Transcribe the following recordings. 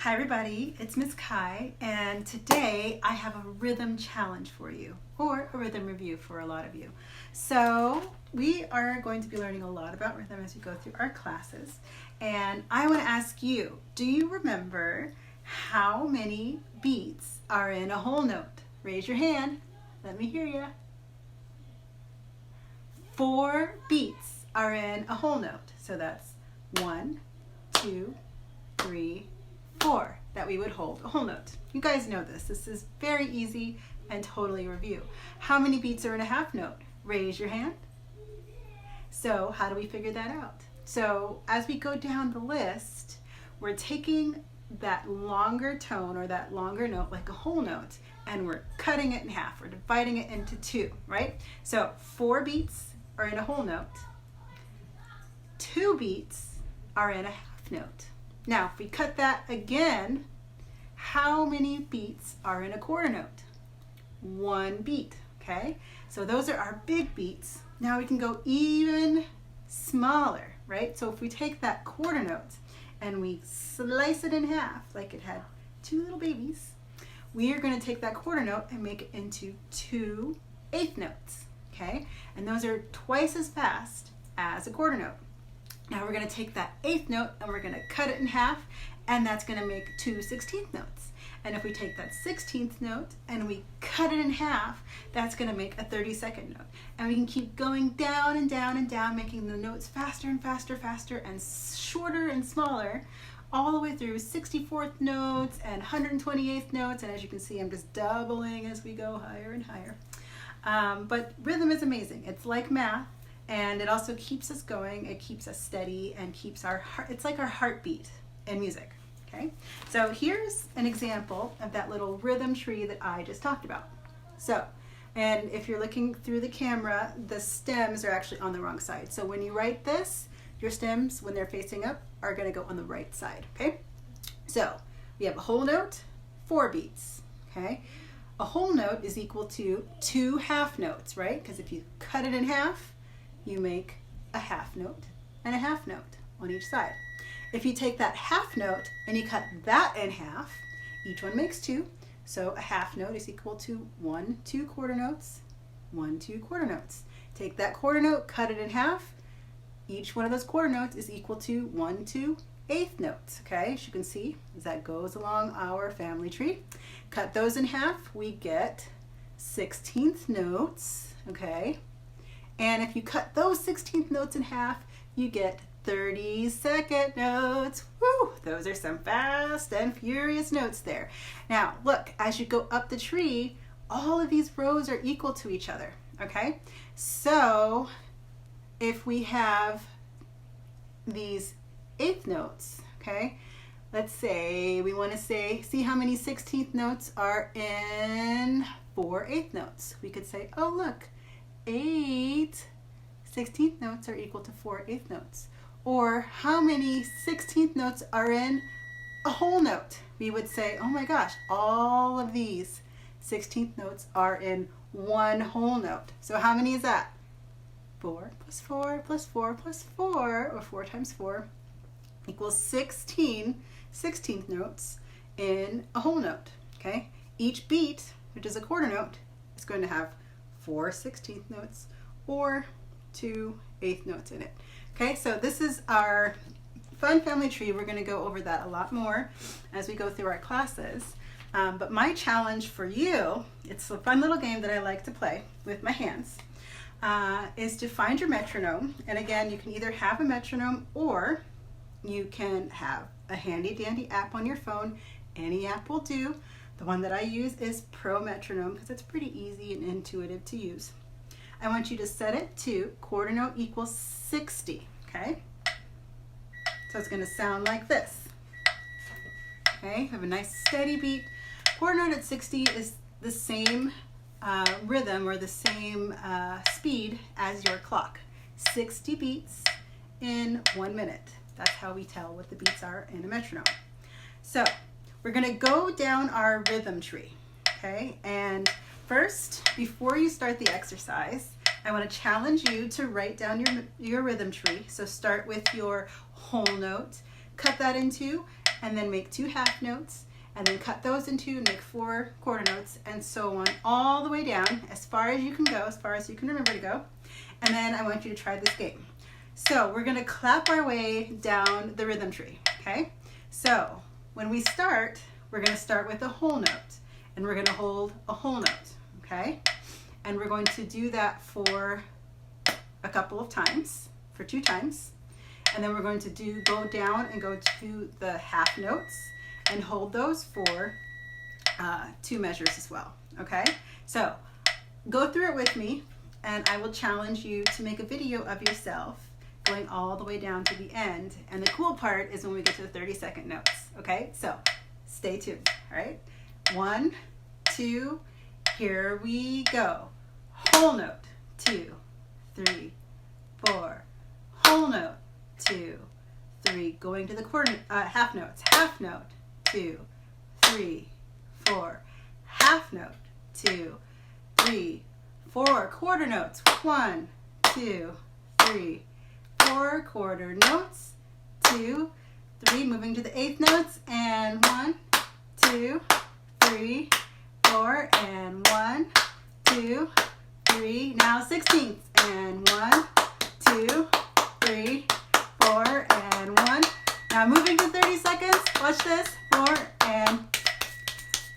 Hi everybody, it's Miss Kai, and today I have a rhythm challenge for you, or a rhythm review for a lot of you. So we are going to be learning a lot about rhythm as we go through our classes, and I want to ask you, do you remember how many beats are in a whole note? Raise your hand, let me hear you. 4 beats are in a whole note, so that's 1, 2, 3, 4 that we would hold a whole note. You guys know this. This is very easy and totally review. How many beats are in a half note? Raise your hand. So how do we figure that out? So as we go down the list, we're taking that longer tone or that longer note, like a whole note, and we're cutting it in half. We're dividing it into 2, right? So 4 beats are in a whole note. 2 beats are in a half note. Now, if we cut that again, how many beats are in a quarter note? 1 beat, okay? So those are our big beats. Now we can go even smaller, right? So if we take that quarter note and we slice it in half like it had 2 little babies, we are going to take that quarter note and make it into 2 eighth notes, okay? And those are twice as fast as a quarter note. Now we're going to take that eighth note and we're going to cut it in half, and that's going to make 2 16th notes. And if we take that 16th note and we cut it in half, that's going to make a 32nd note. And we can keep going down and down and down, making the notes faster and faster, faster and shorter and smaller, all the way through 64th notes and 128th notes. And as you can see, I'm just doubling as we go higher and higher. But rhythm is amazing. It's like math. And it also keeps us going, it keeps us steady, and keeps our heart, it's like our heartbeat in music, okay? So here's an example of that little rhythm tree that I just talked about. So, and if you're looking through the camera, the stems are actually on the wrong side. So when you write this, your stems, when they're facing up, are gonna go on the right side, okay? So we have a whole note, 4 beats, okay? A whole note is equal to 2 half notes, right? Because if you cut it in half, you make a half note and a half note on each side. If you take that half note and you cut that in half, each one makes 2. So a half note is equal to 1, 2 quarter notes, 1, 2 quarter notes. Take that quarter note, cut it in half. Each one of those quarter notes is equal to 1, 2 eighth notes, okay? As you can see, as that goes along our family tree. Cut those in half, we get 16th notes, okay? And if you cut those 16th notes in half, you get 32nd notes. Woo! Those are some fast and furious notes there. Now, look, as you go up the tree, all of these rows are equal to each other, okay? So, if we have these eighth notes, okay? Let's say we want to see how many 16th notes are in 4 eighth notes. We could say, oh, look, 8 16th notes are equal to 4 eighth notes. Or how many 16th notes are in a whole note? We would say, oh my gosh, all of these 16th notes are in 1 whole note. So how many is that? 4 plus 4 plus 4 plus 4, or 4 times 4, equals 16 16th notes in a whole note, okay? Each beat, which is a quarter note, is going to have 4 16th notes or 2 eighth notes in it. Okay, so this is our fun family tree. We're going to go over that a lot more as we go through our classes. But my challenge for you, it's a fun little game that I like to play with my hands, is to find your metronome. And again, you can either have a metronome or you can have a handy dandy app on your phone. Any app will do. The one that I use is Pro Metronome because it's pretty easy and intuitive to use. I want you to set it to quarter note equals 60, okay? So it's going to sound like this. Okay, have a nice steady beat. Quarter note at 60 is the same rhythm or the same speed as your clock. 60 beats in 1 minute. That's how we tell what the beats are in a metronome. So we're going to go down our rhythm tree, okay? And first, before you start the exercise, I want to challenge you to write down your rhythm tree. So start with your whole note, cut that in 2, and then make 2 half notes, and then cut those in 2 and make 4 quarter notes, and so on, all the way down as far as you can go, as far as you can remember to go. And then I want you to try this game. So we're going to clap our way down the rhythm tree, okay? So when we start, we're going to start with a whole note, and we're going to hold a whole note, okay? And we're going to do that for a couple of times, for 2 times. And then we're going to go down and go to the half notes and hold those for 2 measures as well, okay? So go through it with me, and I will challenge you to make a video of yourself going all the way down to the end. And the cool part is when we get to the 30-second notes, okay? So stay tuned, all right? 1, 2, here we go. Whole note, 2, 3, 4. Whole note, 2, 3. Going to the half notes. Half note, 2, 3, 4. Half note, 2, 3, 4. Quarter notes. 1, 2, 3, 4. Quarter notes. 2, 3. Moving to the 8th notes. And 1, 2, 3, 4. And 1, 2, 3. Now 16th. And 1, 2, 3, 4. And 1. Now moving to 30 seconds. Watch this. 4 and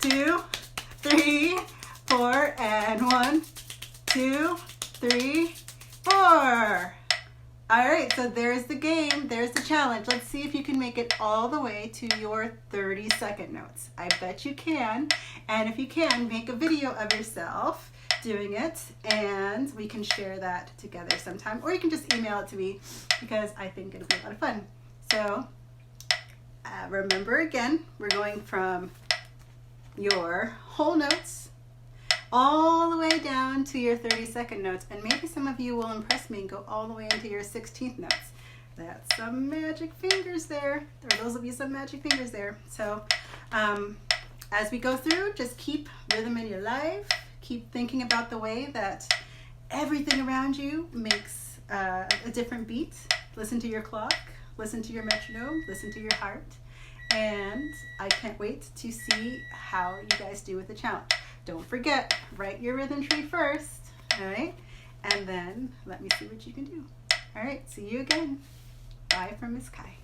2, 3, 4. And 1, 2, 3, 4. All right, so there's the game, there's the challenge. Let's see if you can make it all the way to your 30-second notes. I bet you can. And if you can, make a video of yourself doing it, and we can share that together sometime. Or you can just email it to me, because I think it'll be a lot of fun. So remember again, we're going from your whole notes all the way down to your 30-second notes, and maybe some of you will impress me and go all the way into your 16th notes. That's some magic fingers there, or those will be some magic fingers there. So as we go through, just keep rhythm in your life, keep thinking about the way that everything around you makes a different beat. Listen to your clock, listen to your metronome, listen to your heart, and I can't wait to see how you guys do with the challenge. Don't forget, write your rhythm tree first, all right? And then let me see what you can do. All right, see you again. Bye from Miss Kai.